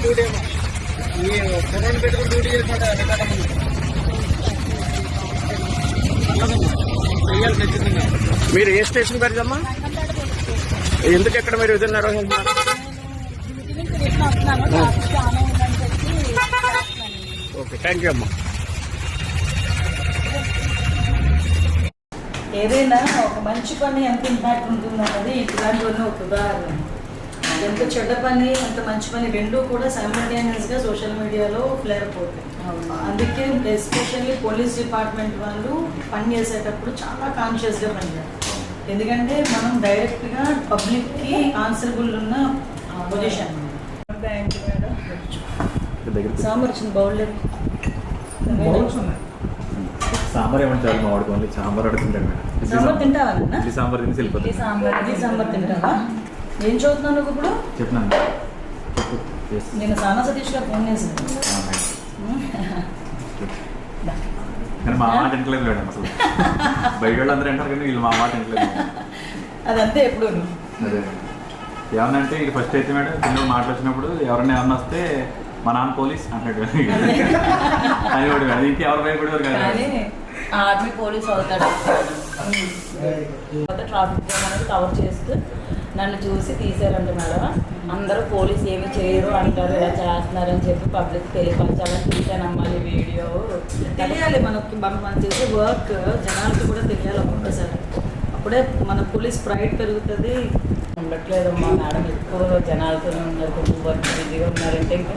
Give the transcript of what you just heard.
Duty ఏమో ఈ phone పెట్టుకుని డ్యూటీ చేసినట్టు చెయ్యాలి ఖచ్చితంగా. మీరు ఏ స్టేషన్ పరిచమ్మా? ఎందుకు ఎక్కడ మీరు విధులు నిర్వహిస్తున్నారు? ఓకే, థ్యాంక్ యూ అమ్మా. ఏదైనా ఒక మంచి పని ఎంత ఇంపాక్ట్ ఉంటుందన్నది ఇట్లాంటివన్నీ ఒక ఉదాహరణ. ఎంత చెడ్డ పని ఎంత మంచి పని రెండూ కూడా సైమల్టేనియస్గా సోషల్ మీడియాలో ఫ్లేర్ అవుతాయి. అందుకే ఎస్పెషల్లీ పోలీస్ డిపార్ట్మెంట్ వాళ్ళు పని చేసేటప్పుడు చాలా కాన్షియస్గా పనిచేయాలి. ఎందుకంటే మనం డైరెక్ట్గా పబ్లిక్కి ఆన్సరబుల్ ఉన్న పొజిషన్. సాంబార్ వచ్చింది బౌల్లో. సాంబార్ ఏమంటారు మా వాడికి ఓన్లీ సాంబార్ అడుగుతుంటాడు మేడం. సాంబార్ తింటావా? ఇడ్లీ సాంబార్ తిని వెళ్ళిపోతుంది. సాంబార్ తింటావా? ఏం చదువుతున్నావు నువ్వు ఇప్పుడు? చెప్పినాను. నేను సానా సతీష్ గారు ఫోన్ చేశాను. కానీ మా మాట వింటలేదు మేడం. అసలు బయట వాళ్ళు అందరూ అంటారు కానీ వీళ్ళు మా మాట వింటలేదు. అదంతే ఎప్పుడు. అదే ఏమన్నంటే ఇది ఫస్ట్ అయితే మేడం పిల్లలు మాట్లాడినప్పుడు ఎవరైనా ఏమన్నా వస్తే మా నాన్న పోలీస్ అంటాడు అని కూడా మేడం. ఇంకెవరు భయపడేవారు కాదు. ఆర్మీ పోలీస్ అవుతాడు. ట్రాఫిక్ జామ్ అనేది కవర్ చేస్తూ నన్ను చూసి తీసారంట మేడం. అందరూ పోలీస్ ఏమి చేయరు అంటారు, ఇలా చేస్తున్నారని చెప్పి పబ్లిక్ తెలియపరచాలని తీసానమ్మా ఈ వీడియో. తెలియాలి మనకి, మనం చేసే వర్క్ జనాలకి కూడా తెలియాలి ఒక్కొక్కసారి. అప్పుడే మన పోలీస్ ప్రైడ్ పెరుగుతుంది. ఉండట్లేదమ్మా మేడం, ఎక్కువ జనాలతోనే ఉన్నారు, కొంచెం వర్క్ బిజీగా ఉన్నారంటే ఇంకా